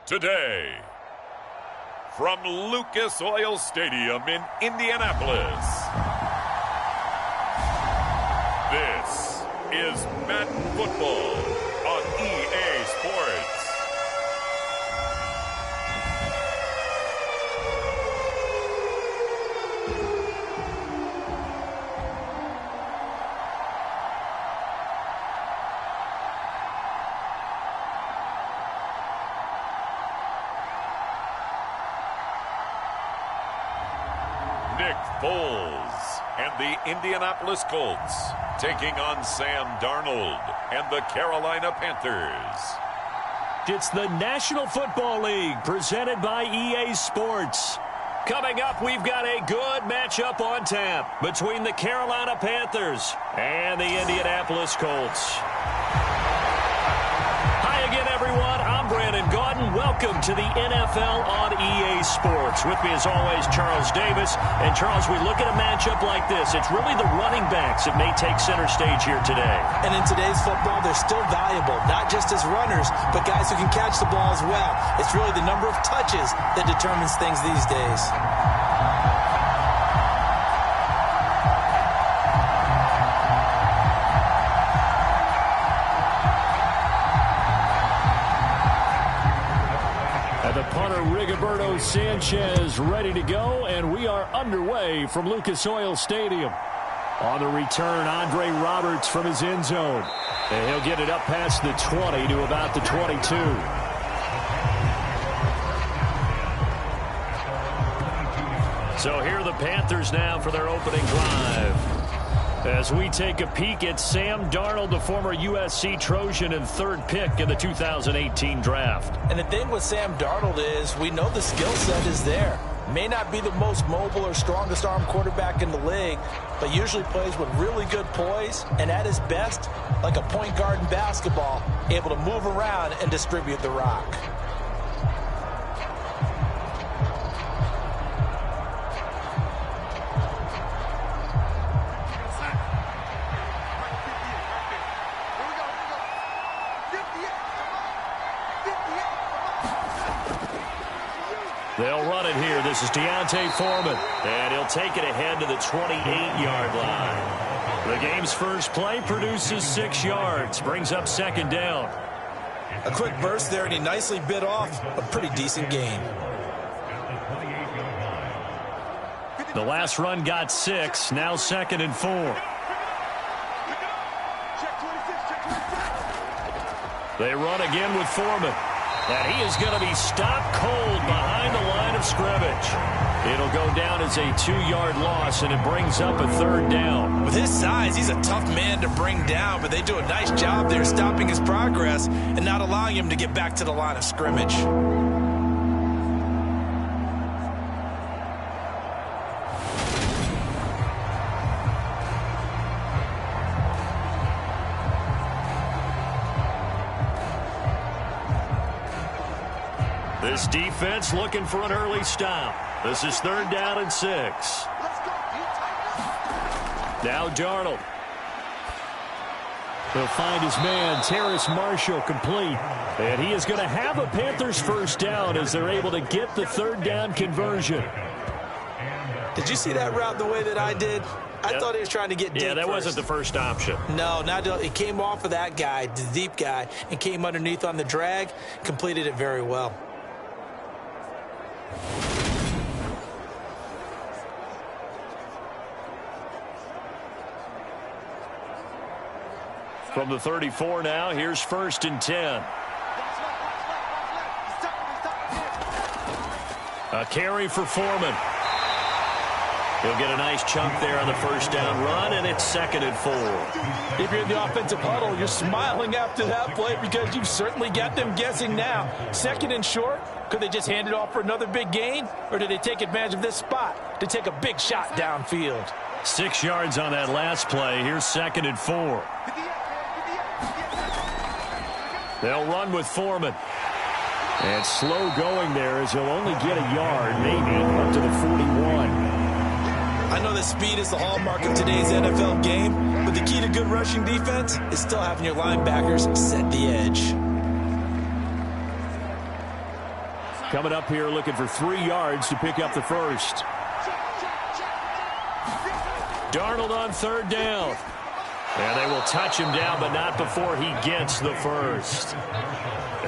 Today, from Lucas Oil Stadium in Indianapolis, this is Madden Football on EA Sports. Nick Foles and the Indianapolis Colts taking on Sam Darnold and the Carolina Panthers. It's the National Football League presented by EA Sports. Coming up, we've got a good matchup on tap between the Carolina Panthers and the Indianapolis Colts. Hi again, everyone. I'm Brandon Gaudin. Welcome to the NFL on EA Sports. With me, as always, Charles Davis. And, Charles, we look at a matchup like this. It's really the running backs that may take center stage here today. And in today's football, they're still valuable, not just as runners, but guys who can catch the ball as well. It's really the number of touches that determines things these days. The punter, Rigoberto Sanchez, ready to go, and we are underway from Lucas Oil Stadium. On the return, Andre Roberts from his end zone. And he'll get it up past the 20 to about the 22. So here are the Panthers now for their opening drive. As we take a peek at Sam Darnold, the former USC Trojan and third pick in the 2018 draft. And the thing with Sam Darnold is we know the skill set is there. May not be the most mobile or strongest arm quarterback in the league, but usually plays with really good poise and at his best, like a point guard in basketball, able to move around and distribute the rock. They'll run it here. This is Deontay Foreman. And he'll take it ahead to the 28-yard line. The game's first play produces 6 yards. Brings up second down. A quick burst there, and he nicely bit off a pretty decent gain. The last run got 6. Now second and 4. They run again with Foreman. And he is going to be stopped cold behind the line of scrimmage. It'll go down as a 2-yard loss, and it brings up a third down. With his size, he's a tough man to bring down, but they do a nice job there stopping his progress and not allowing him to get back to the line of scrimmage. This defense looking for an early stop. This is third down and 6. Now Darnold. He'll find his man, Terrace Marshall, complete. And he is going to have a Panthers first down as they're able to get the third down conversion. Did you see that route the way that I did? I thought he was trying to get deep. Yeah, that wasn't the first option. No, it came off of that guy, the deep guy, and came underneath on the drag, completed it very well. From the 34 now, here's first and 10. A carry for Foreman. He'll get a nice chunk there on the first down run, and it's second and 4. If you're in the offensive huddle, you're smiling after that play because you've certainly got them guessing now. Second and short, could they just hand it off for another big gain, or did they take advantage of this spot to take a big shot downfield? 6 yards on that last play. Here's second and 4. They'll run with Foreman. And slow going there as he'll only get a yard, maybe up to the 41. I know that speed is the hallmark of today's NFL game, but the key to good rushing defense is still having your linebackers set the edge. coming up here looking for 3 yards to pick up the first. Darnold on 3rd down. And they will touch him down, but not before he gets the first.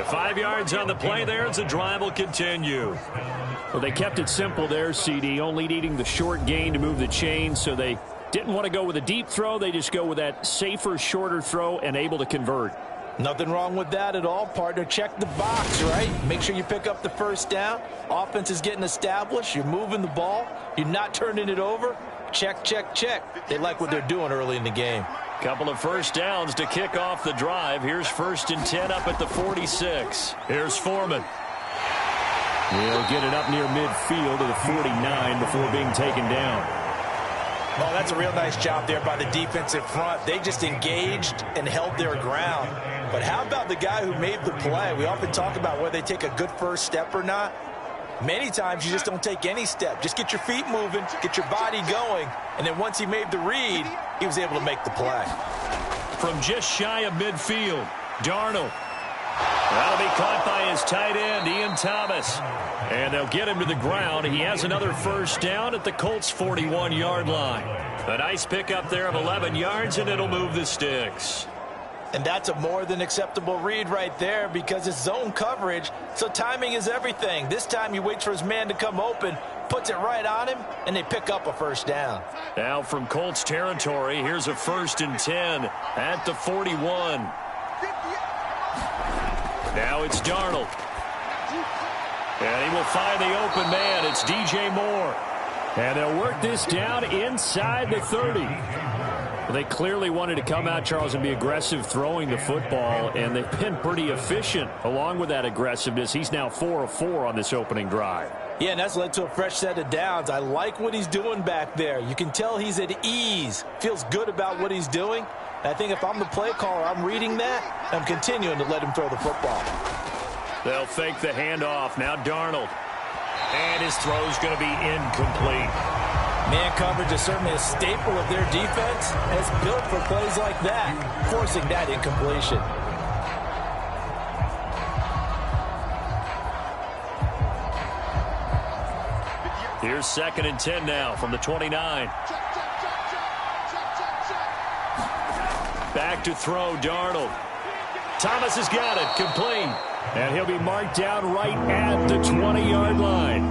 5 yards on the play there as the drive will continue. Well, they kept it simple there, CD, only needing the short gain to move the chain, so they didn't want to go with a deep throw. They just go with that safer, shorter throw and able to convert. Nothing wrong with that at all, partner. Check the box, right? Make sure you pick up the first down. Offense is getting established. You're moving the ball. You're not turning it over. Check, check, check. They like what they're doing early in the game. Couple of first downs to kick off the drive. Here's 1st and 10 up at the 46. Here's Foreman. He'll get it up near midfield to the 49 before being taken down. Oh, that's a real nice job there by the defensive front. They just engaged and held their ground. But how about the guy who made the play? We often talk about whether they take a good first step or not. Many times you just don't take any step. Just get your feet moving, get your body going, and then once he made the read, he was able to make the play. From just shy of midfield, Darnold. That'll be caught by his tight end, Ian Thomas. And they'll get him to the ground. He has another first down at the Colts' 41-yard line. A nice pickup there of 11 yards, and it'll move the sticks. And that's a more than acceptable read right there because it's zone coverage, so timing is everything. This time he waits for his man to come open, puts it right on him, and they pick up a first down. Now from Colts territory, here's a 1st and 10 at the 41. Now it's Darnold. And he will find the open man. It's DJ Moore. And they'll work this down inside the 30. Well, they clearly wanted to come out, Charles, and be aggressive throwing the football, and they've been pretty efficient along with that aggressiveness. He's now 4 of 4 on this opening drive. Yeah, and that's led to a fresh set of downs. I like what he's doing back there. You can tell he's at ease, feels good about what he's doing. And I think if I'm the play caller, I'm reading that, I'm continuing to let him throw the football. They'll fake the handoff. Now Darnold. And his throw's going to be incomplete. Man coverage is certainly a staple of their defense, and it's built for plays like that, forcing that incompletion. Here's 2nd and 10 now from the 29. Back to throw, Darnold. Thomas has got it, complete. And he'll be marked down right at the 20-yard line.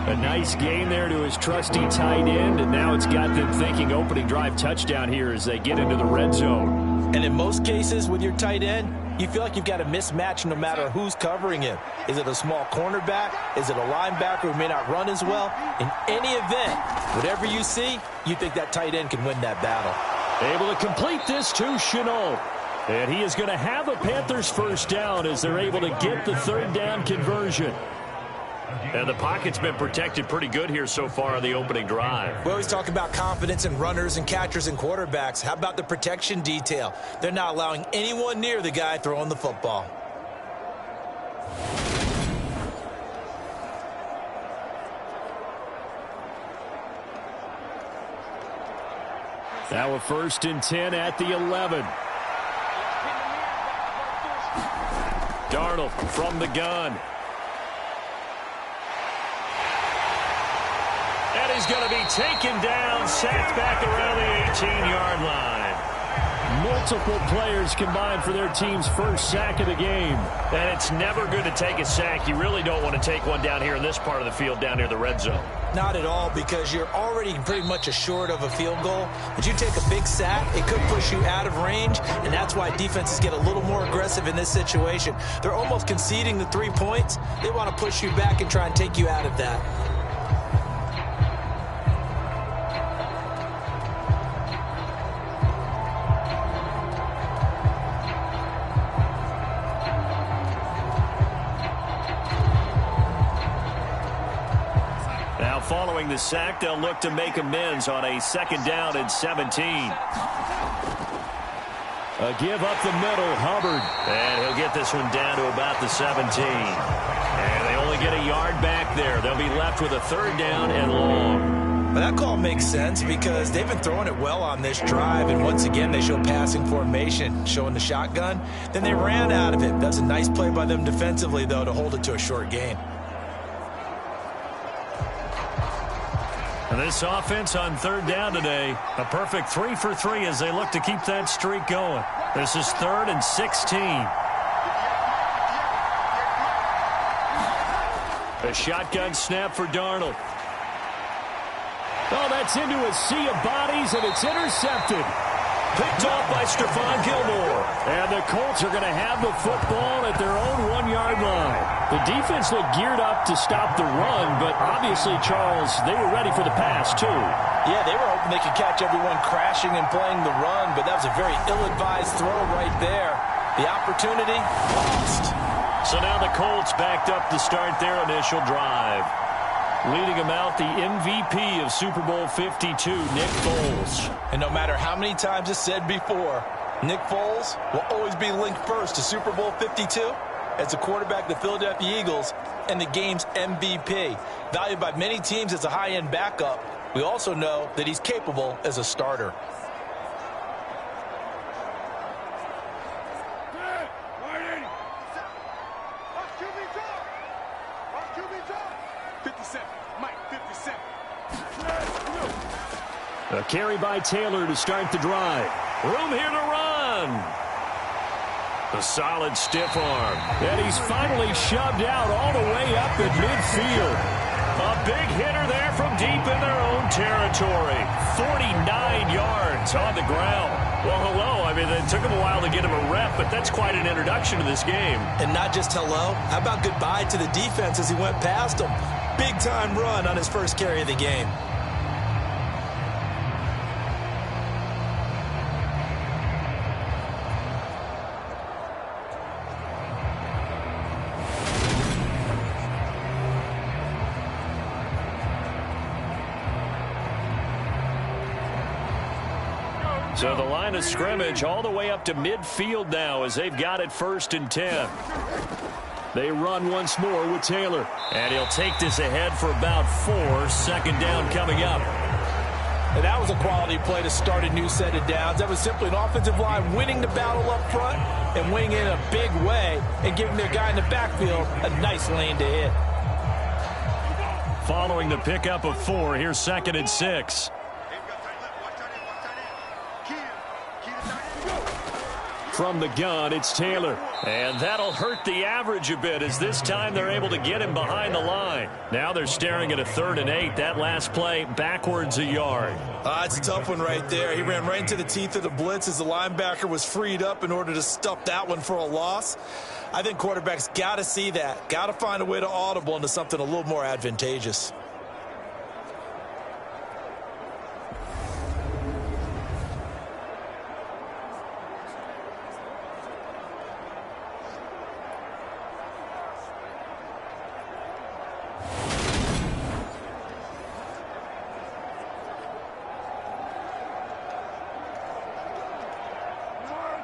A nice gain there to his trusty tight end, and now it's got them thinking opening drive touchdown here as they get into the red zone. And in most cases with your tight end, you feel like you've got a mismatch no matter who's covering him. Is it a small cornerback? Is it a linebacker who may not run as well? In any event, whatever you see, you think that tight end can win that battle. Able to complete this to Shenault. And he is going to have a Panthers first down as they're able to get the 3rd down conversion. And the pocket's been protected pretty good here so far on the opening drive. We always talk about confidence in runners and catchers and quarterbacks. How about the protection detail? They're not allowing anyone near the guy throwing the football. Now a 1st and 10 at the 11. Darnold from the gun. And he's going to be taken down, sacked back around the 18-yard line. Multiple players combined for their team's first sack of the game. And it's never good to take a sack. You really don't want to take one down here in this part of the field, down near the red zone. Not at all, because you're already pretty much assured of a field goal. But you take a big sack, it could push you out of range, and that's why defenses get a little more aggressive in this situation. They're almost conceding the 3 points. They want to push you back and try and take you out of that. Following the sack, they'll look to make amends on a 2nd down and 17. A give up the middle, Hubbard. And he'll get this one down to about the 17. And they only get a yard back there. They'll be left with a 3rd down and long. Well, that call makes sense because they've been throwing it well on this drive. And once again, they show passing formation, showing the shotgun. Then they ran out of it. That's a nice play by them defensively, though, to hold it to a short gain. And this offense on third down today, a perfect 3 for 3 as they look to keep that streak going. This is 3rd and 16. A shotgun snap for Darnold. Oh, that's into a sea of bodies, and it's intercepted. Picked off by Stephon Gilmore. And the Colts are going to have the football at their own 1-yard line. The defense looked geared up to stop the run, but obviously, Charles, they were ready for the pass, too. Yeah, they were hoping they could catch everyone crashing and playing the run, but that was a very ill-advised throw right there. The opportunity lost. So now the Colts backed up to start their initial drive. Leading them out, the MVP of Super Bowl 52, Nick Foles. And no matter how many times it's said before, Nick Foles will always be linked first to Super Bowl 52 as a quarterback of the Philadelphia Eagles and the game's MVP. Valued by many teams as a high-end backup, we also know that he's capable as a starter. A carry by Taylor to start the drive. Room here to run. A solid stiff arm. And he's finally shoved out all the way up at midfield. A big hitter there from deep in their own territory. 49 yards on the ground. Well, hello. I mean, it took him a while to get him a rep, but that's quite an introduction to this game. And not just hello. How about goodbye to the defense as he went past him? Big-time run on his first carry of the game. So the line of scrimmage all the way up to midfield now as they've got it 1st and 10. They run once more with Taylor. And he'll take this ahead for about 4. 2nd down coming up. And that was a quality play to start a new set of downs. That was simply an offensive line winning the battle up front and winning it in a big way and giving their guy in the backfield a nice lane to hit. Following the pickup of 4, here's 2nd and 6. From the gun, it's Taylor. And that'll hurt the average a bit as this time they're able to get him behind the line. Now they're staring at a 3rd and 8. That last play backwards a yard. It's a tough one right there. He ran right into the teeth of the blitz as the linebacker was freed up in order to stuff that one for a loss. I think quarterbacks got to see that. Got to find a way to audible into something a little more advantageous.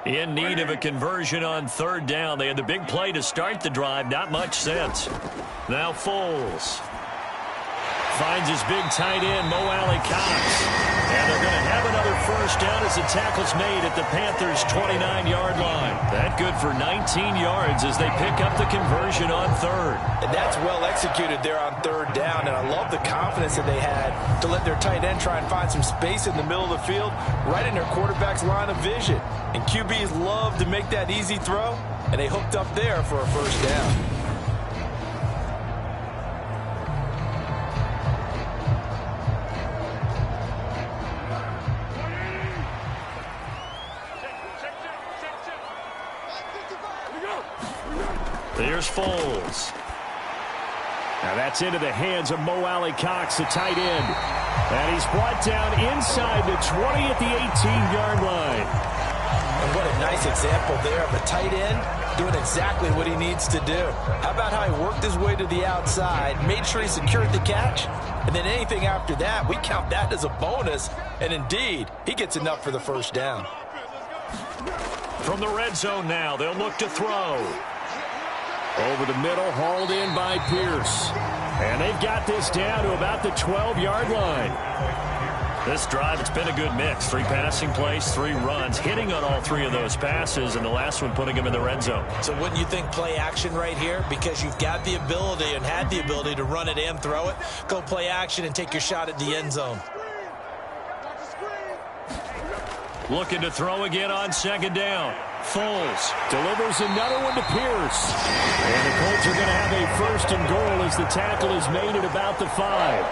In need of a conversion on 3rd down. They had the big play to start the drive. Not much sense. Now Foles finds his big tight end, Mo Alley-Cox. And they're going to have another 1st down as the tackle's made at the Panthers' 29-yard line. That good for 19 yards as they pick up the conversion on 3rd. And that's well executed there on 3rd down. And I love the confidence that they had to let their tight end try and find some space in the middle of the field, right in their quarterback's line of vision. And QBs love to make that easy throw, and they hooked up there for a 1st down. Here's Foles. Now that's into the hands of Mo Alley-Cox, the tight end. And he's brought down inside the 20 at the 18-yard line. And what a nice example there of a tight end doing exactly what he needs to do. How about how he worked his way to the outside, made sure he secured the catch, and then anything after that, we count that as a bonus. And indeed, he gets enough for the 1st down. From the red zone now, they'll look to throw. Over the middle, hauled in by Pierce. And they've got this down to about the 12-yard line. This drive, it's been a good mix. 3 passing plays, 3 runs, hitting on all 3 of those passes, and the last one putting him in the red zone. So wouldn't you think play action right here? Because you've got the ability and had the ability to run it and throw it. Go play action and take your shot at the end zone. Looking to throw again on 2nd down. Foles delivers another one to Pierce. And the Colts are going to have a 1st and goal as the tackle is made at about the 5.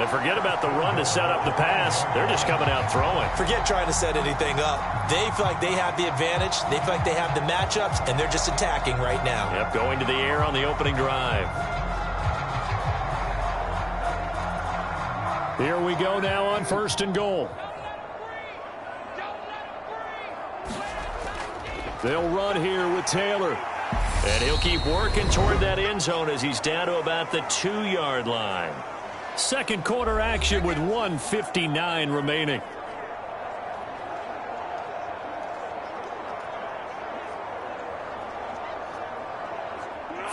And forget about the run to set up the pass. They're just coming out throwing. Forget trying to set anything up. They feel like they have the advantage. They feel like they have the matchups, and they're just attacking right now. Yep, going to the air on the opening drive. Here we go now on 1st and goal. They'll run here with Taylor. And he'll keep working toward that end zone as he's down to about the 2-yard line. 2nd quarter action with 1:59 remaining.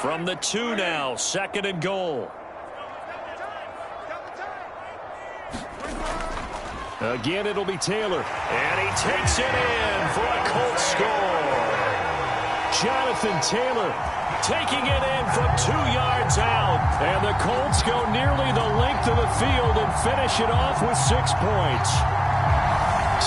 From the 2 now, 2nd and goal. Again, it'll be Taylor. And he takes it in for a Colts score. Jonathan Taylor taking it in from 2 yards out. And the Colts go nearly the length of the field and finish it off with 6 points.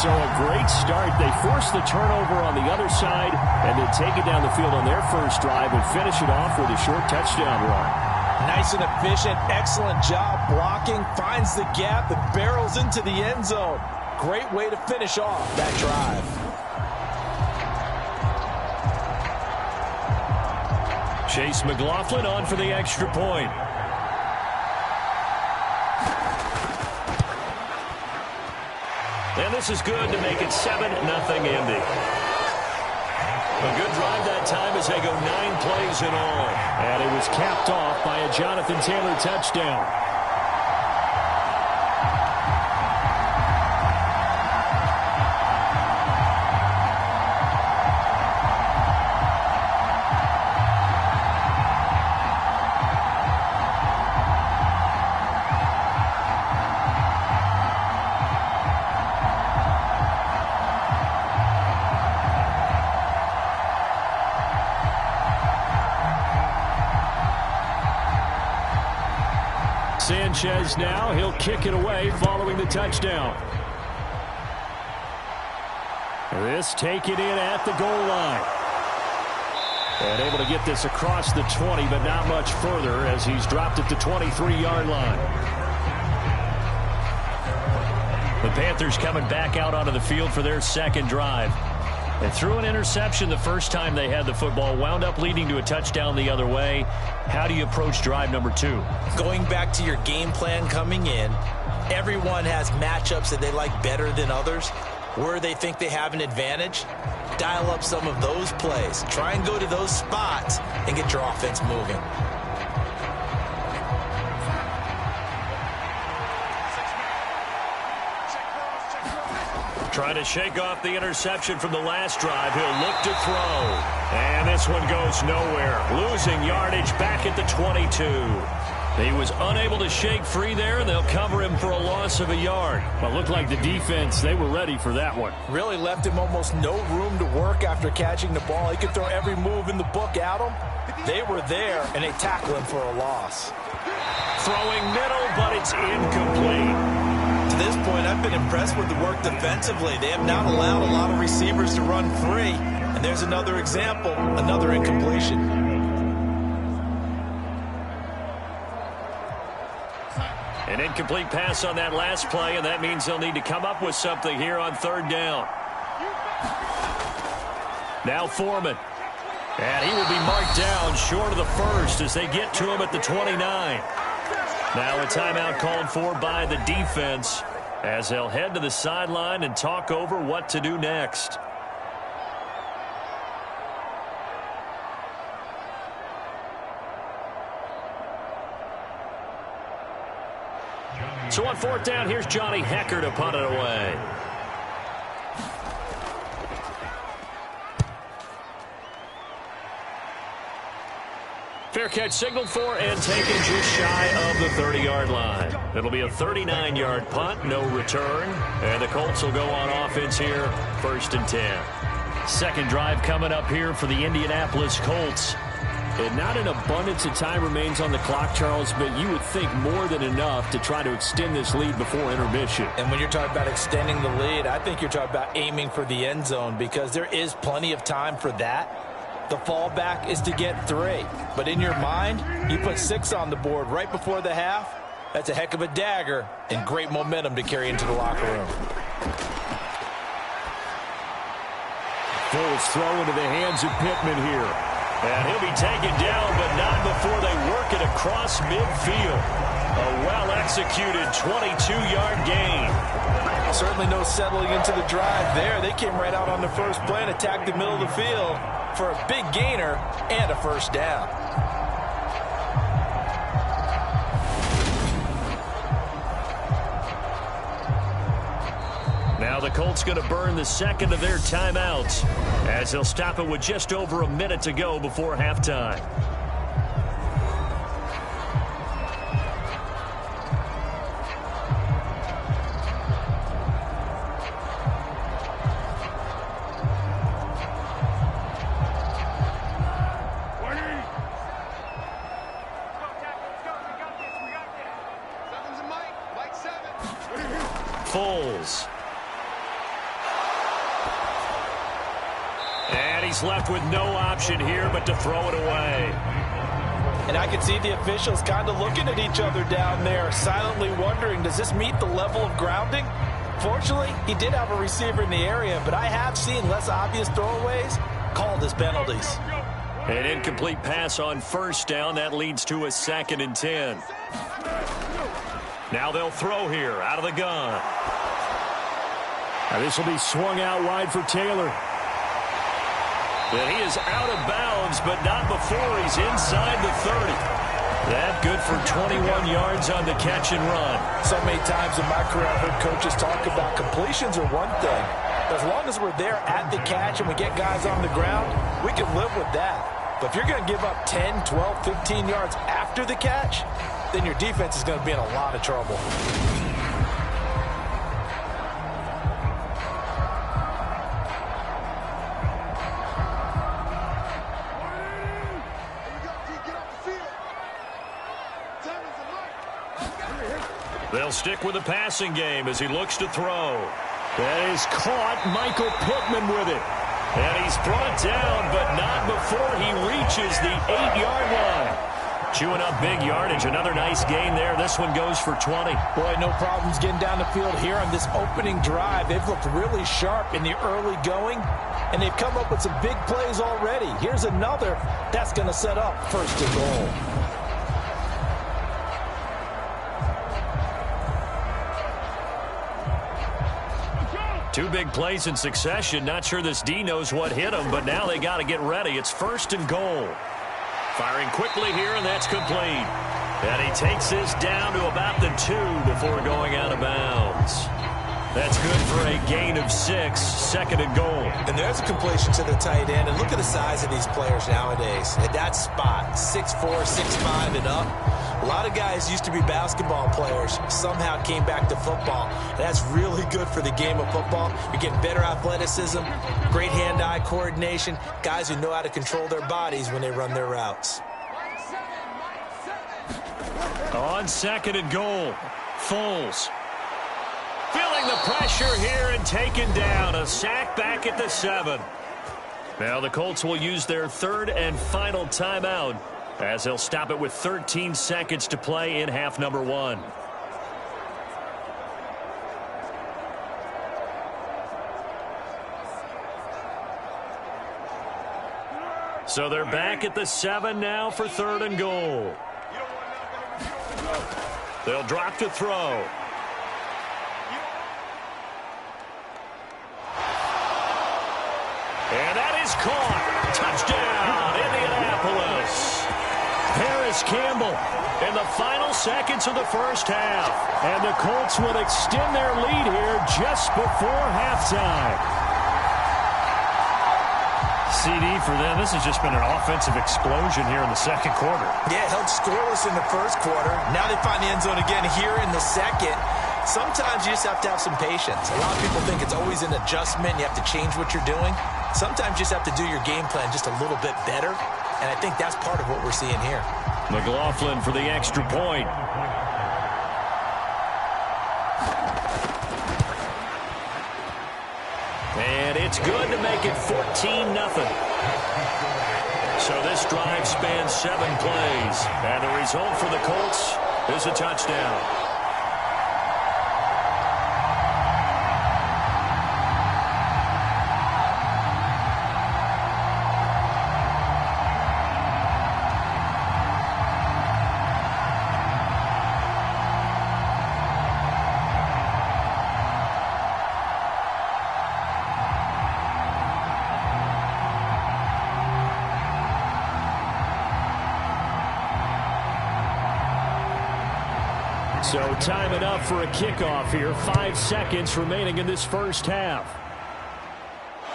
So a great start. They force the turnover on the other side and then take it down the field on their first drive and finish it off with a short touchdown run. Nice and efficient. Excellent job blocking. Finds the gap and barrels into the end zone. Great way to finish off that drive. Chase McLaughlin on for the extra point. And this is good to make it 7-0 Indy. A good drive that time as they go 9 plays in all. And it was capped off by a Jonathan Taylor touchdown. Sanchez now, he'll kick it away following the touchdown. This taken in at the goal line. And able to get this across the 20, but not much further as he's dropped at the 23-yard line. The Panthers coming back out onto the field for their 2nd drive. They threw an interception the first time they had the football, wound up leading to a touchdown the other way. How do you approach drive number 2? Going back to your game plan coming in, everyone has matchups that they like better than others. Where they think they have an advantage, dial up some of those plays. Try and go to those spots and get your offense moving. Trying to shake off the interception from the last drive. He'll look to throw. And this one goes nowhere. Losing yardage back at the 22. He was unable to shake free there, and they'll cover him for a loss of a yard. Well, looked like the defense, they were ready for that one. Really left him almost no room to work after catching the ball. He could throw every move in the book at him. They were there, and they tackle him for a loss. Throwing middle, but it's incomplete. To this point, I've been impressed with the work defensively. They have not allowed a lot of receivers to run free. And there's another example, another incompletion. An incomplete pass on that last play, and that means they'll need to come up with something here on 3rd down. Now Foreman. And he will be marked down short of the 1st as they get to him at the 29. Now a timeout called for by the defense as they'll head to the sideline and talk over what to do next. So on 4th down, here's Johnny Hecker to punt it away. Fair catch signaled for and taken just shy of the 30-yard line. It'll be a 39-yard punt, no return. And the Colts will go on offense here, 1st and 10. Second drive coming up here for the Indianapolis Colts. And not an abundance of time remains on the clock, Charles, but you would think more than enough to try to extend this lead before intermission. And when you're talking about extending the lead, I think you're talking about aiming for the end zone because there is plenty of time for that. The fallback is to get 3. But in your mind, you put 6 on the board right before the half. That's a heck of a dagger and great momentum to carry into the locker room. Foles throw into the hands of Pittman here. And he'll be taken down, but not before they work it across midfield. A well-executed 22-yard gain. Certainly no settling into the drive there. They came right out on the first play and attacked the middle of the field for a big gainer and a first down. Now the Colts going to burn the second of their timeouts as they'll stop it with just over a minute to go before halftime. Foles. And he's left with no option here but to throw it away. And I can see the officials kind of looking at each other down there, silently wondering, does this meet the level of grounding? Fortunately, he did have a receiver in the area, but I have seen less obvious throwaways called as penalties. An incomplete pass on first down. That leads to a 2nd and 10. Now they'll throw here out of the gun. Now this will be swung out wide for Taylor. And he is out of bounds, but not before he's inside the 30. That good for 21 yards on the catch and run. So many times in my career, I've heard coaches talk about completions are one thing. As long as we're there at the catch and we get guys on the ground, we can live with that. But if you're going to give up 10, 12, 15 yards after the catch, then your defense is going to be in a lot of trouble. They'll stick with the passing game as he looks to throw. That is caught. Michael Pittman with it. And he's brought down, but not before he reaches the 8-yard line. Chewing up big yardage. Another nice gain there. This one goes for 20. Boy, no problems getting down the field here on this opening drive. They've looked really sharp in the early going, and they've come up with some big plays already. Here's another that's going to set up 1st and goal. Two big plays in succession. Not sure this D knows what hit him, but now they got to get ready. It's 1st and goal. Firing quickly here, and that's complete. And he takes this down to about the 2 before going out of bounds. That's good for a gain of 6, 2nd and goal. And there's a completion to the tight end. And look at the size of these players nowadays. At that spot, 6'4", 6'5", and up. A lot of guys used to be basketball players, somehow came back to football. And that's really good for the game of football. You're getting better athleticism, great hand-eye coordination, guys who know how to control their bodies when they run their routes. On 2nd and goal, Foles. Feeling the pressure here and taken down. A sack back at the 7. Now the Colts will use their 3rd and final timeout as they'll stop it with 13 seconds to play in half number 1. So they're back at the 7 now for 3rd and goal. They'll drop to throw. And that is caught. Touchdown, Indianapolis. Harris Campbell In the final seconds of the first half. And the Colts will extend their lead here just before halftime. CD for them. This has just been an offensive explosion here in the second quarter. Yeah, held scoreless in the first quarter. Now they find the end zone again here in the second. Sometimes you just have to have some patience. A lot of people think it's always an adjustment. You have to change what you're doing. Sometimes you just have to do your game plan just a little bit better. And I think that's part of what we're seeing here. McLaughlin for the extra point. And it's good to make it 14-0. So this drive spans 7 plays. And the result for the Colts is a touchdown. So time it up for a kickoff here. 5 seconds remaining in this first half.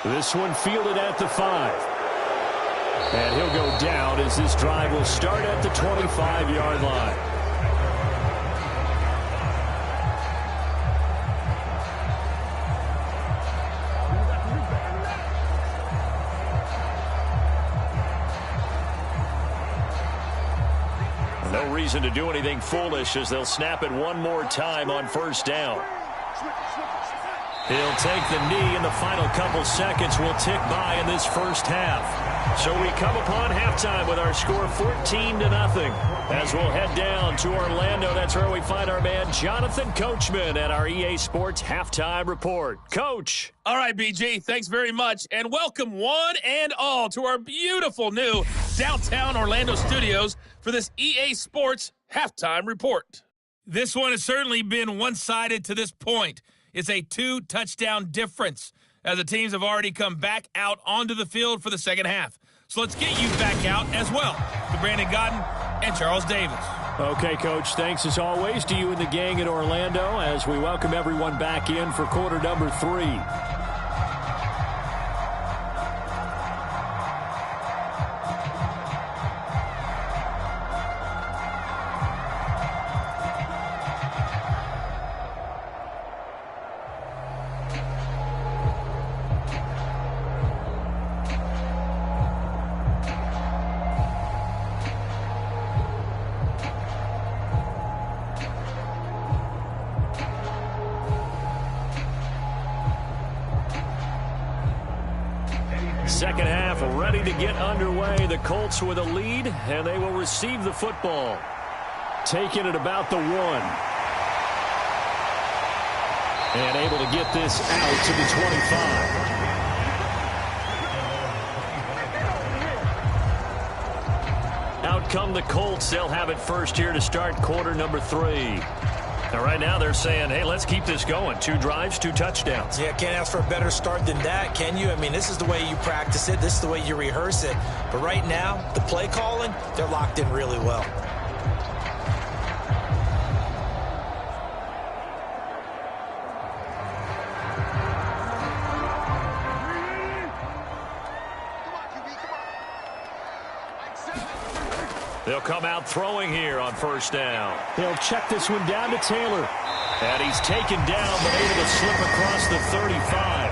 This one fielded at the 5. And he'll go down as this drive will start at the 25-yard line. No reason to do anything foolish as they'll snap it one more time on first down. He'll take the knee, and the final couple seconds will tick by in this first half. So we come upon halftime with our score 14-0. As we'll head down to Orlando, that's where we find our man Jonathan Coachman at our EA Sports Halftime Report. Coach. All right, BG, thanks very much, and welcome one and all to our beautiful new downtown Orlando studios for this EA Sports Halftime Report. This one has certainly been one-sided to this point. It's a 2-touchdown difference as the teams have already come back out onto the field for the second half. So let's get you back out as well to Brandon Godden and Charles Davis. Okay, Coach, thanks as always to you and the gang in Orlando as we welcome everyone back in for quarter number 3. Second half ready to get underway. The Colts with a lead, and they will receive the football. Taking it about the 1. And able to get this out to the 25. Out come the Colts. They'll have it first here to start quarter number 3. And right now they're saying, hey, let's keep this going. 2 drives, 2 touchdowns. Yeah, can't ask for a better start than that, can you? I mean, this is the way you practice it. This is the way you rehearse it. But right now, the play calling, they're locked in really well. They'll come out throwing here on first down. They'll check this one down to Taylor. And he's taken down, but able to slip across the 35.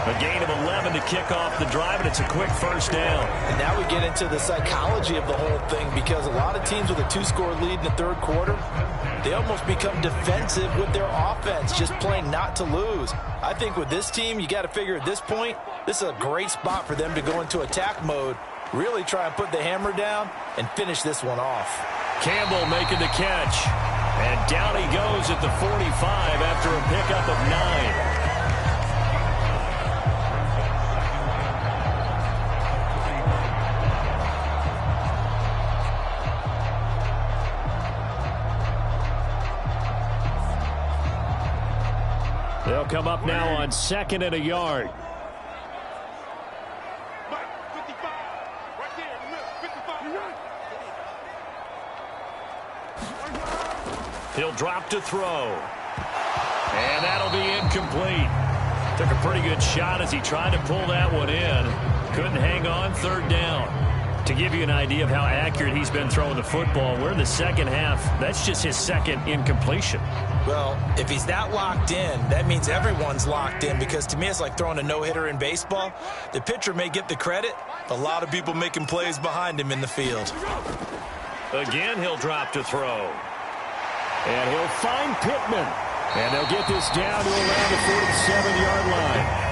A gain of 11 to kick off the drive, and it's a quick first down. And now we get into the psychology of the whole thing, because a lot of teams with a 2-score lead in the third quarter, they almost become defensive with their offense, just playing not to lose. I think with this team, you got to figure at this point, this is a great spot for them to go into attack mode, really try and put the hammer down and finish this one off. Campbell making the catch. And down he goes at the 45 after a pickup of 9. They'll come up now on 2nd and a yard. He'll drop to throw. And that'll be incomplete. Took a pretty good shot as he tried to pull that one in. Couldn't hang on third down. To give you an idea of how accurate he's been throwing the football, we're in the second half. That's just his second incompletion. Well, if he's that locked in, that means everyone's locked in, because to me it's like throwing a no-hitter in baseball. The pitcher may get the credit, but a lot of people making plays behind him in the field. Again, he'll drop to throw. And he'll find Pittman. And they'll get this down to around the 47-yard line.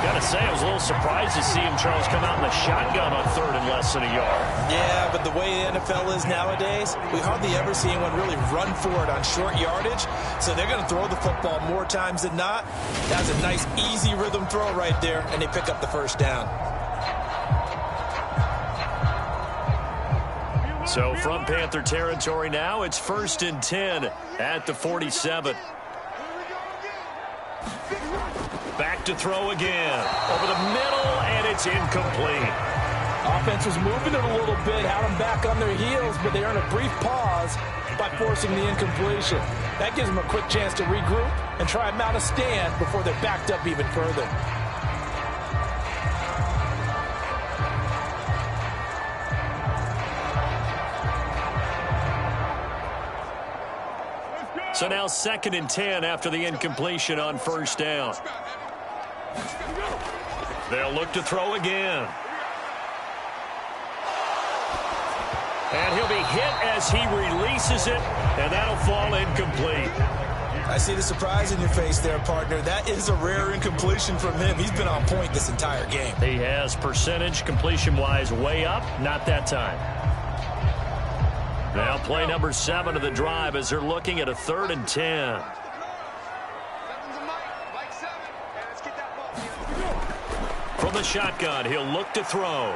Got to say, I was a little surprised to see him, Charles, come out in the shotgun on third and less than a yard. Yeah, but the way the NFL is nowadays, we hardly ever see anyone really run for it on short yardage. So they're going to throw the football more times than not. That's a nice, easy rhythm throw right there, and they pick up the first down. So from Panther territory now, it's 1st and 10 at the 47. Back to throw again. Over the middle, and it's incomplete. Offense was moving it a little bit, had them back on their heels, but they earned a brief pause by forcing the incompletion. That gives them a quick chance to regroup and try and mount a stand before they're backed up even further. So now 2nd and 10 after the incompletion on first down. They'll look to throw again. And he'll be hit as he releases it, and that'll fall incomplete. I see the surprise in your face there, partner. That is a rare incompletion from him. He's been on point this entire game. He has percentage completion-wise way up, not that time. Now play number 7 of the drive as they're looking at a 3rd and 10. From the shotgun, he'll look to throw.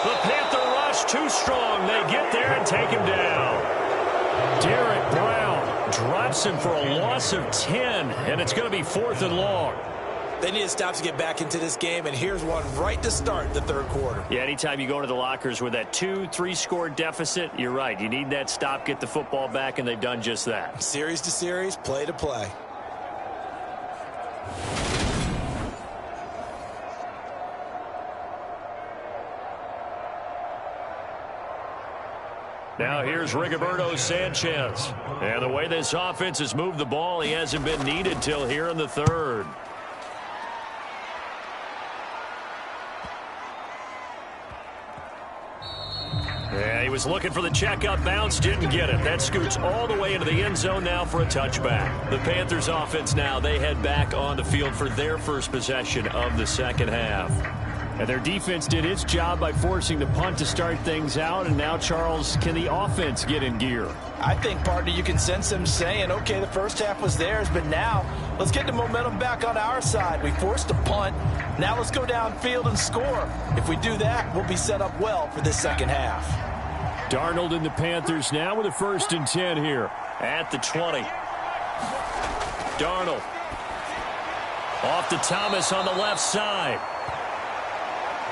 The Panther rush too strong. They get there and take him down. Derek Brown drops him for a loss of 10, and it's going to be 4th and long. They need to stop to get back into this game, and here's one right to start the third quarter. Yeah, anytime you go to the lockers with that 2-3 score deficit, you're right. You need that stop, get the football back, and they've done just that. Series to series, play to play. Now here's Rigoberto Sanchez. And the way this offense has moved the ball, he hasn't been needed till here in the third. Yeah, he was looking for the checkup bounce, didn't get it. That scoots all the way into the end zone now for a touchback. The Panthers offense now, they head back on the field for their first possession of the second half. And their defense did its job by forcing the punt to start things out. And now, Charles, can the offense get in gear? I think, partner, you can sense them saying, okay, the first half was theirs, but now let's get the momentum back on our side. We forced a punt. Now let's go downfield and score. If we do that, we'll be set up well for this second half. Darnold and the Panthers now with a 1st and 10 here. At the 20. Darnold. Off to Thomas on the left side.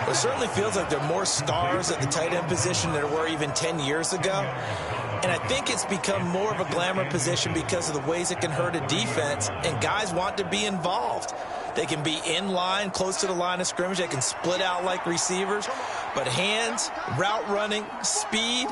It certainly feels like there are more stars at the tight end position than there were even 10 years ago. And I think it's become more of a glamour position because of the ways it can hurt a defense, and guys want to be involved. They can be in line, close to the line of scrimmage. They can split out like receivers. But hands, route running, speed,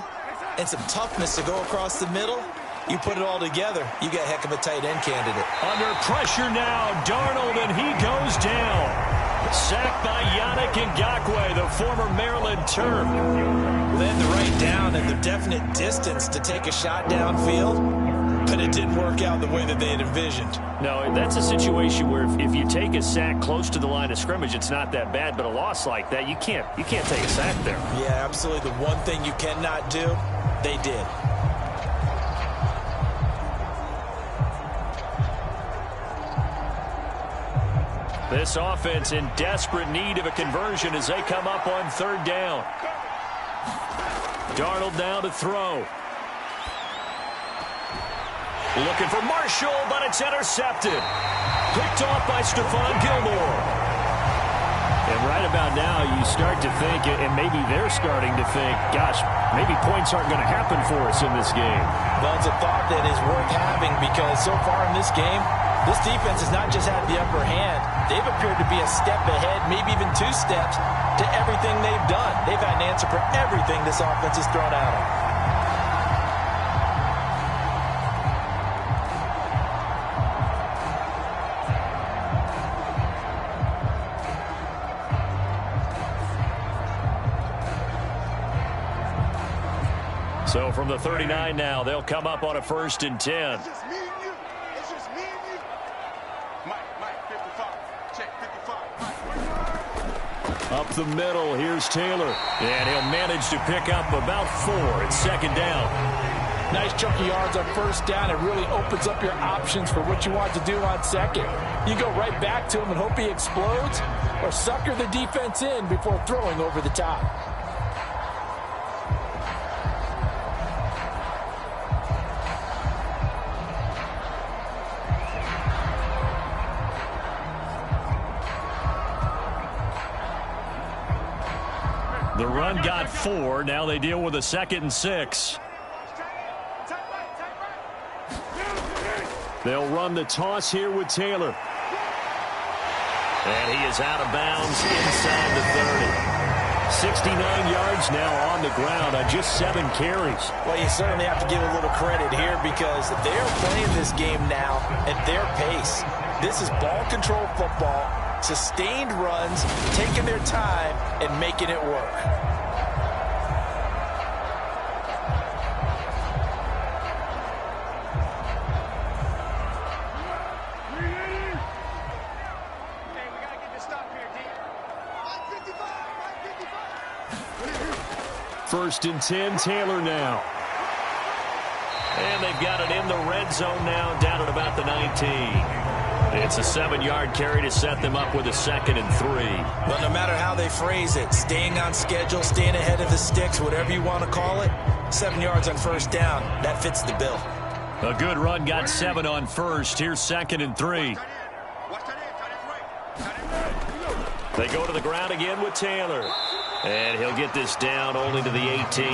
and some toughness to go across the middle, you put it all together, you got a heck of a tight end candidate. Under pressure now, Darnold, and he goes down. Sacked by Yannick Ngakoue, the former Maryland Terp. They had the right down and the definite distance to take a shot downfield, but it didn't work out the way that they had envisioned. No, that's a situation where if you take a sack close to the line of scrimmage, it's not that bad, but a loss like that, you can't take a sack there. Yeah, absolutely. The one thing you cannot do, they did. This offense in desperate need of a conversion as they come up on 3rd down. Darnold now to throw. Looking for Marshall, but it's intercepted. Picked off by Stephon Gilmore. And right about now, you start to think, and maybe they're starting to think, gosh, maybe points aren't going to happen for us in this game. Well, it's a thought that is worth having because so far in this game, this defense has not just had the upper hand, they've appeared to be a step ahead, maybe even 2 steps, to everything they've done. They've had an answer for everything this offense has thrown at them. So from the 39 now, they'll come up on a 1st and 10. It's just me and you. It's just me and you. Mike, 55. Check 55. Up the middle, here's Taylor. And he'll manage to pick up about 4. It's 2nd down. Nice chunk of yards on 1st down. It really opens up your options for what you want to do on 2nd. You go right back to him and hope he explodes, or sucker the defense in before throwing over the top. The run got 4. Now they deal with a 2nd and 6. They'll run the toss here with Taylor. And he is out of bounds inside the 30. 69 yards now on the ground on just 7 carries. Well, you certainly have to give a little credit here because they're playing this game now at their pace. This is ball control football, sustained runs, taking their time and making it work. First and 10, Taylor now. And they've got it in the red zone now, down at about the 19. It's a 7-yard carry to set them up with a 2nd and 3. But no matter how they phrase it, staying on schedule, staying ahead of the sticks, whatever you want to call it, 7 yards on 1st down, that fits the bill. A good run got 7 on 1st. Here's 2nd and 3. They go to the ground again with Taylor. And he'll get this down only to the 18.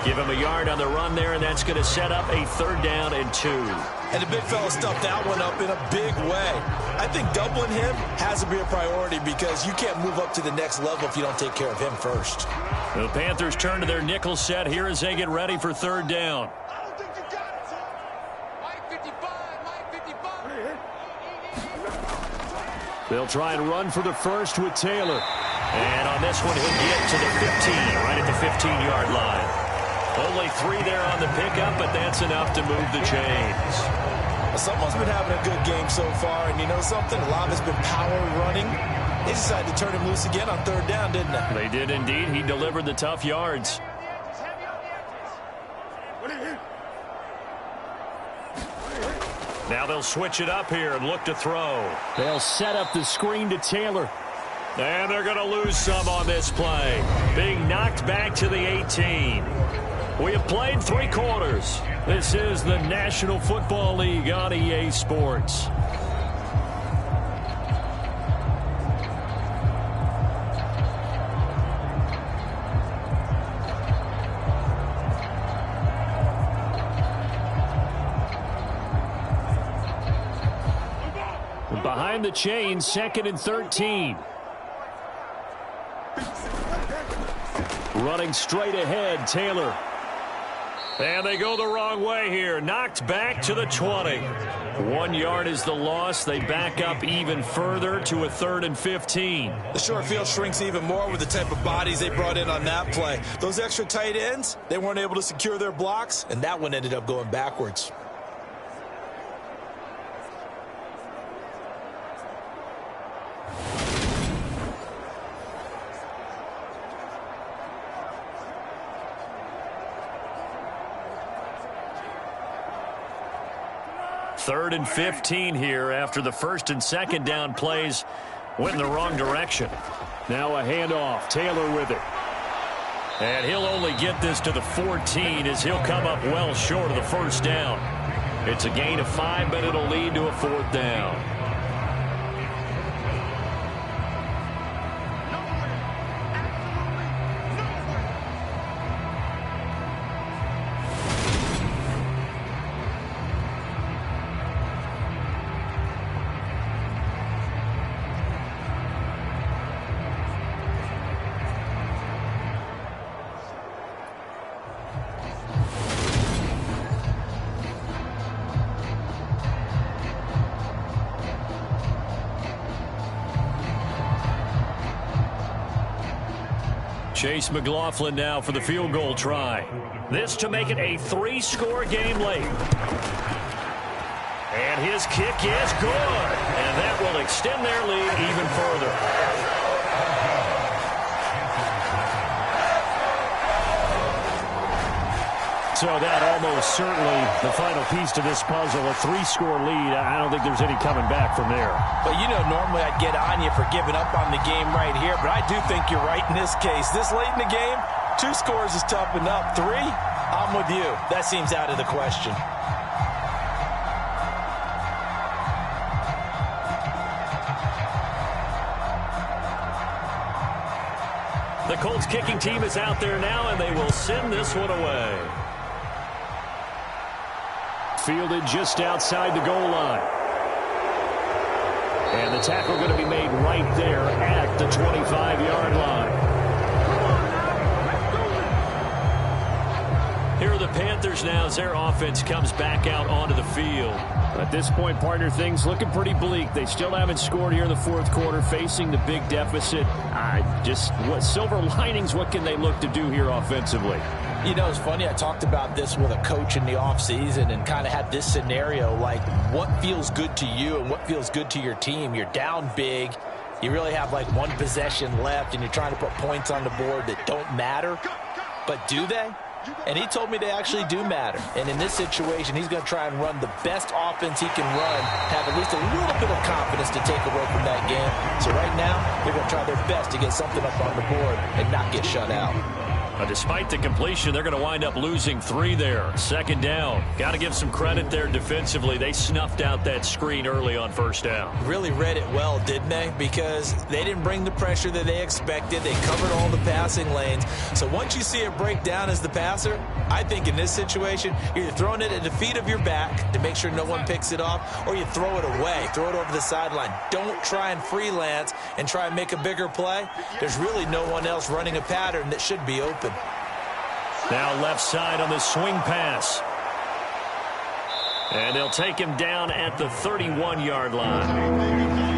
Give him a yard on the run there, and that's going to set up a 3rd down and 2. And the big fella stuffed that one up in a big way. I think doubling him has to be a priority because you can't move up to the next level if you don't take care of him first. The Panthers turn to their nickel set here as they get ready for 3rd down. I don't think you got it, son. Mike 55. They'll try and run for the 1st with Taylor. And on this one, he'll get to the 15, right at the 15-yard line. Only 3 there on the pickup, but that's enough to move the chains. Well, someone's been having a good game so far, and you know something? A lot of it's been power running. They decided to turn him loose again on 3rd down, didn't they? They did indeed. He delivered the tough yards. Now they'll switch it up here and look to throw. They'll set up the screen to Taylor. And they're going to lose some on this play. Being knocked back to the 18. We have played 3 quarters. This is the National Football League on EA Sports. Behind the chains, 2nd and 13. Running straight ahead, Taylor. And they go the wrong way here. Knocked back to the 20. 1 yard is the loss. They back up even further to a 3rd and 15. The short field shrinks even more with the type of bodies they brought in on that play. Those extra tight ends, they weren't able to secure their blocks, and that one ended up going backwards. Third and 15 here after the 1st and 2nd down plays went in the wrong direction. Now a handoff. Taylor with it. And he'll only get this to the 14 as he'll come up well short of the 1st down. It's a gain of 5, but it'll lead to a 4th down. Chase McLaughlin now for the field goal try. This to make it a 3-score game late. And his kick is good. And that will extend their lead even further. So that almost certainly the final piece to this puzzle, a 3-score lead. I don't think there's any coming back from there. But, you know, normally I'd get on you for giving up on the game right here, but I do think you're right in this case. This late in the game, 2 scores is tough enough. 3, I'm with you. That seems out of the question. The Colts kicking team is out there now, and they will send this one away. Fielded just outside the goal line. And the tackle going to be made right there at the 25-yard line. Here are the Panthers now as their offense comes back out onto the field. At this point, partner, things looking pretty bleak. They still haven't scored here in the fourth quarter, facing the big deficit. What silver linings, what can they look to do here offensively? You know, it's funny. I talked about this with a coach in the offseason and kind of had this scenario, like what feels good to you and what feels good to your team. You're down big. You really have like 1 possession left, and you're trying to put points on the board that don't matter. But do they? And he told me they actually do matter. And in this situation, he's going to try and run the best offense he can run, have at least a little bit of confidence to take away from that game. So right now, they're going to try their best to get something up on the board and not get shut out. Despite the completion, they're going to wind up losing 3 there. Second down. Got to give some credit there defensively. They snuffed out that screen early on first down. Really read it well, didn't they? Because they didn't bring the pressure that they expected. They covered all the passing lanes. So once you see it break down as the passer, I think in this situation, you're throwing it at the feet of your back to make sure no one picks it off, or you throw it away, throw it over the sideline. Don't try and freelance and try and make a bigger play. There's really no one else running a pattern that should be open. Now left side on the swing pass. And they'll take him down at the 31-yard line.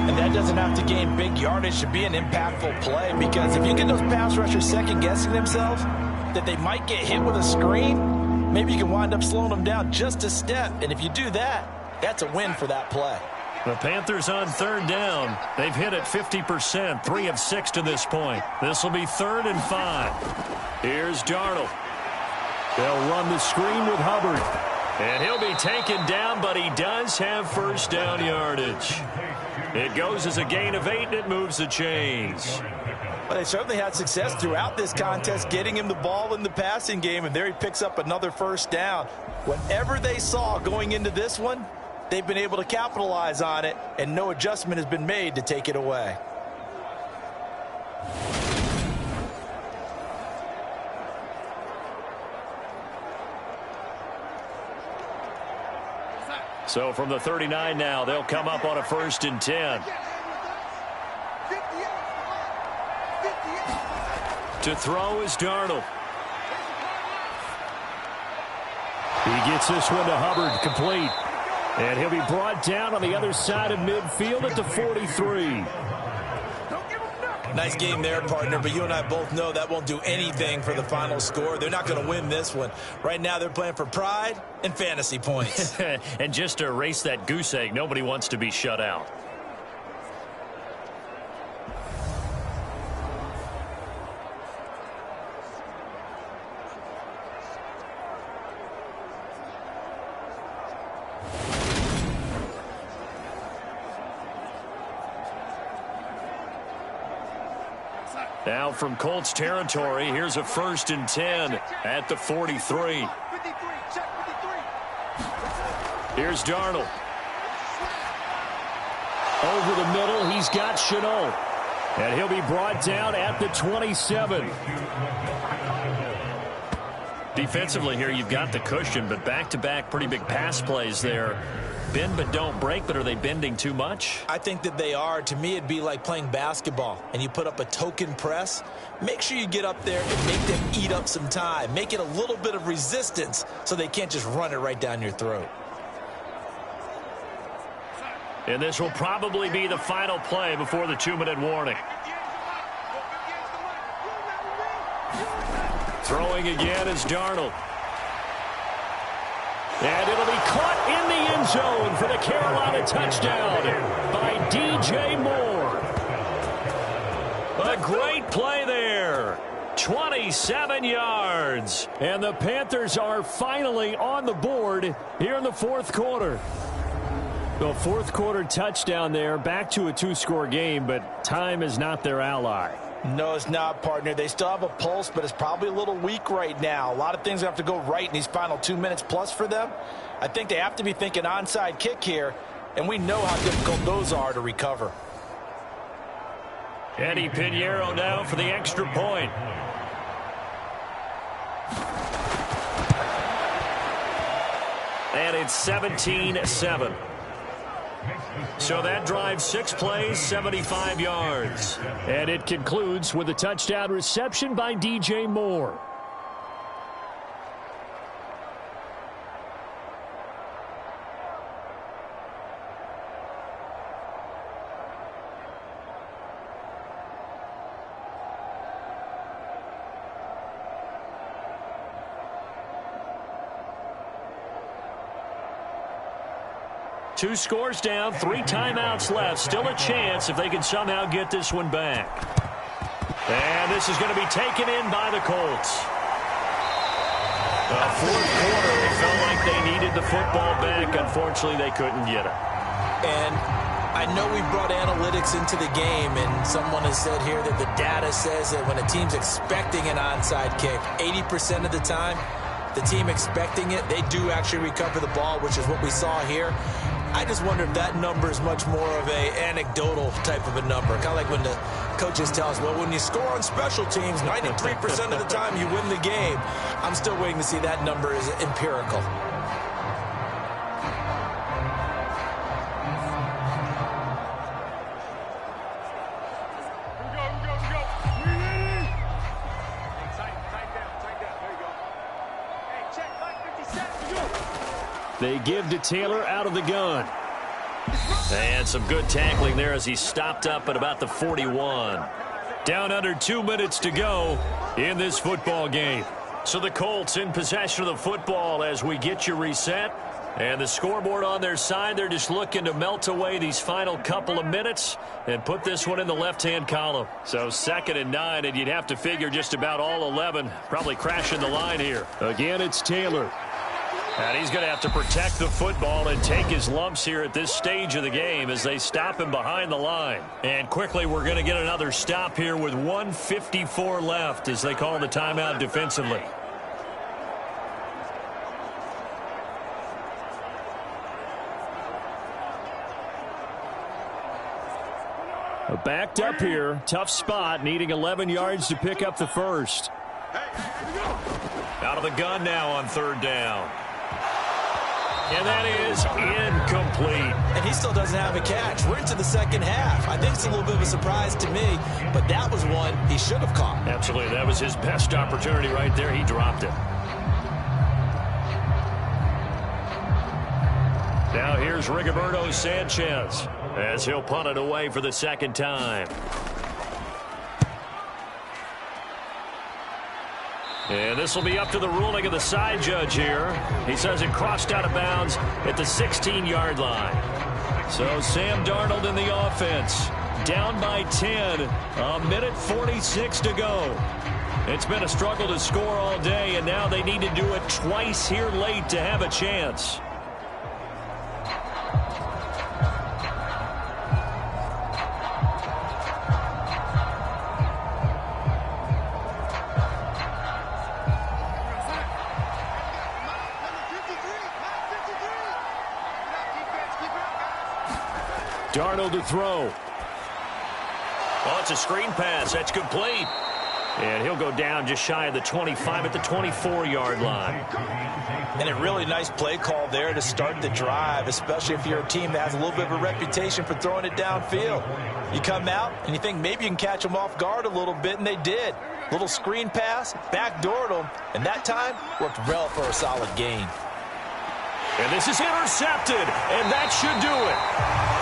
And that doesn't have to gain big yardage to be an impactful play, because if you get those pass rushers second-guessing themselves that they might get hit with a screen, maybe you can wind up slowing them down just a step. And if you do that, that's a win for that play. The Panthers on third down. They've hit it 50%, 3 of 6 to this point. This will be 3rd and 5. Here's Darnold. They'll run the screen with Hubbard. And he'll be taken down, but he does have first down yardage. It goes as a gain of 8, and it moves the chains. Well, they certainly had success throughout this contest getting him the ball in the passing game, and there he picks up another first down. Whatever they saw going into this one, they've been able to capitalize on it, and no adjustment has been made to take it away. So from the 39 now, they'll come up on a 1st and 10. To throw is Darnold. He gets this one to Hubbard, complete. And he'll be brought down on the other side of midfield at the 43. Nice game there, partner, but you and I both know that won't do anything for the final score. They're not going to win this one. Right now, they're playing for pride and fantasy points. And just to erase that goose egg, nobody wants to be shut out. Now from Colts territory, here's a 1st and 10 at the 43. Here's Darnold. Over the middle, he's got Chenault. And he'll be brought down at the 27. Defensively here, you've got the cushion, but back-to-back pretty big pass plays there. Bend but don't break, but are they bending too much? I think that they are. To me, it'd be like playing basketball, and you put up a token press. Make sure you get up there and make them eat up some time. Make it a little bit of resistance so they can't just run it right down your throat. And this will probably be the final play before the 2-minute warning. Throwing again is Darnold. And it'll be caught in the end zone for the Carolina touchdown by DJ Moore. A great play there. 27 yards. And the Panthers are finally on the board here in the fourth quarter. The fourth quarter touchdown there, back to a two-score game, but time is not their ally. No, it's not, partner. They still have a pulse, but it's probably a little weak right now. A lot of things have to go right in these final 2 minutes plus for them. I think they have to be thinking onside kick here, and we know how difficult those are to recover. Eddie Pinheiro now for the extra point. And it's 17-7. So that drives 6 plays, 75 yards. And it concludes with a touchdown reception by DJ Moore. Two scores down, 3 timeouts left. Still a chance if they can somehow get this one back. And this is going to be taken in by the Colts. The fourth quarter, they felt like they needed the football back. Unfortunately, they couldn't get it. And I know we brought analytics into the game, and someone has said here that the data says that when a team's expecting an onside kick, 80% of the time, the team expecting it, they do actually recover the ball, which is what we saw here. I just wonder if that number is much more of a anecdotal type of a number. Kind of like when the coaches tell us, well, when you score on special teams, 93% of the time you win the game. I'm still waiting to see that number is empirical. They give to Taylor out of the gun. And some good tackling there as he stopped up at about the 41. Down under 2 minutes to go in this football game. So the Colts in possession of the football as we get you reset. And the scoreboard on their side, they're just looking to melt away these final couple of minutes and put this one in the left-hand column. So 2nd and 9, and you'd have to figure just about all 11 probably crashing the line here. Again, it's Taylor. And he's going to have to protect the football and take his lumps here at this stage of the game as they stop him behind the line. And quickly, we're going to get another stop here with 1:54 left as they call the timeout defensively. Backed up here, tough spot, needing 11 yards to pick up the first. Out of the gun now on 3rd down. And that is incomplete. And he still doesn't have a catch. We're into the second half. I think it's a little bit of a surprise to me, but that was one he should have caught. Absolutely. That was his best opportunity right there. He dropped it. Now here's Rigoberto Sanchez as he'll punt it away for the 2nd time. And this will be up to the ruling of the side judge here. He says it crossed out of bounds at the 16-yard line. So Sam Darnold in the offense. Down by 10. 1:46 to go. It's been a struggle to score all day, and now they need to do it twice here late to have a chance. Darnold to throw. Oh, it's a screen pass. That's complete. And he'll go down just shy of the 25 at the 24-yard line. And a really nice play call there to start the drive, especially if you're a team that has a little bit of a reputation for throwing it downfield. You come out and you think maybe you can catch them off guard a little bit, and they did. Little screen pass, backdoored them, and that time worked well for a solid gain. And this is intercepted, and that should do it.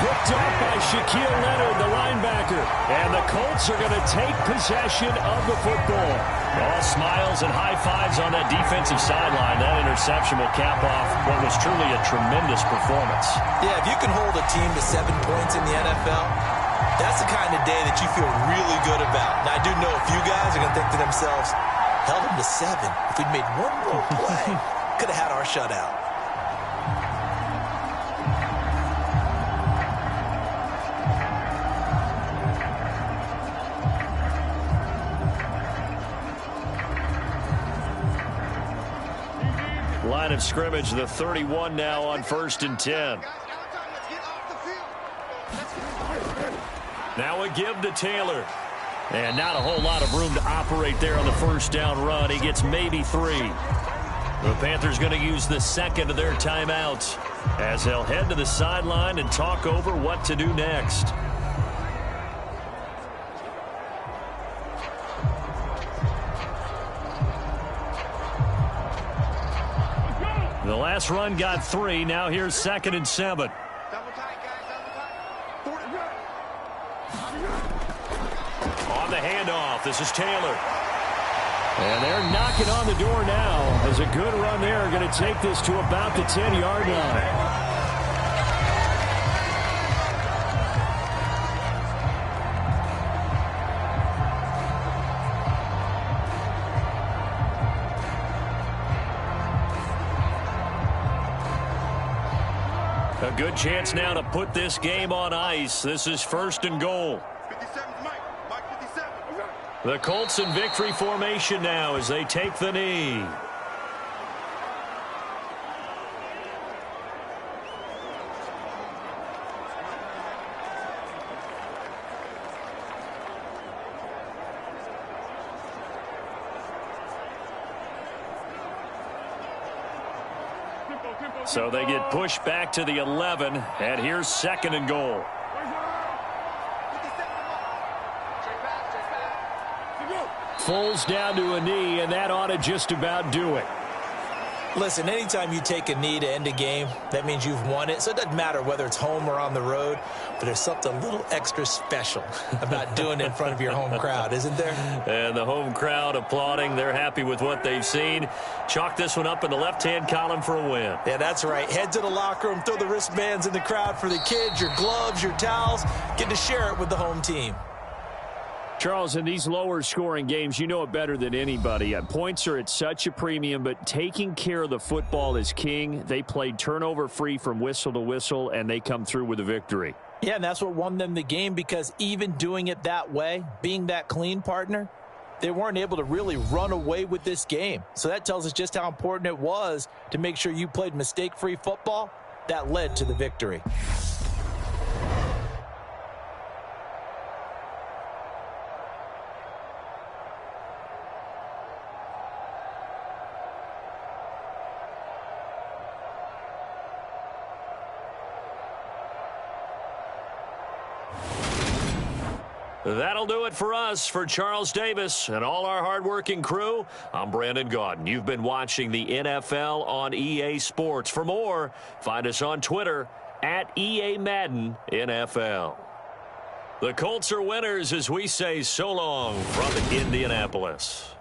Picked up by Shaquille Leonard, the linebacker. And the Colts are going to take possession of the football. All smiles and high fives on that defensive sideline. That interception will cap off what was truly a tremendous performance. Yeah, if you can hold a team to 7 points in the NFL, that's the kind of day that you feel really good about. Now, I do know a few guys are going to think to themselves, held them to 7. If we'd made one more play, could have had our shutout. Line of scrimmage, the 31 now on 1st and 10. Now a give to Taylor. And not a whole lot of room to operate there on the first down run. He gets maybe 3. The Panthers going to use the second of their timeouts as they'll head to the sideline and talk over what to do next. The last run got 3. Now here's 2nd and 7. On the handoff, this is Taylor. And they're knocking on the door now. As a good run there, going to take this to about the 10-yard line. A good chance now to put this game on ice. This is 1st and goal. 57, Mike 57. The Colts in victory formation now as they take the knee. So they get pushed back to the 11, and here's 2nd and goal. Foles down to a knee, and that ought to just about do it. Listen, anytime you take a knee to end a game, that means you've won it. So it doesn't matter whether it's home or on the road, but there's something a little extra special about doing it in front of your home crowd, isn't there? And the home crowd applauding. They're happy with what they've seen. Chalk this one up in the left-hand column for a win. Yeah, that's right. Head to the locker room, throw the wristbands in the crowd for the kids, your gloves, your towels. Get to share it with the home team. Charles, in these lower-scoring games, you know it better than anybody. Points are at such a premium, but taking care of the football is king. They played turnover-free from whistle to whistle, and they come through with a victory. Yeah, and that's what won them the game, because even doing it that way, being that clean partner, they weren't able to really run away with this game. So that tells us just how important it was to make sure you played mistake-free football. That led to the victory. That'll do it for us. For Charles Davis and all our hardworking crew, I'm Brandon Gaudin. You've been watching the NFL on EA Sports. For more, find us on Twitter at EA Madden NFL. The Colts are winners as we say so long from Indianapolis.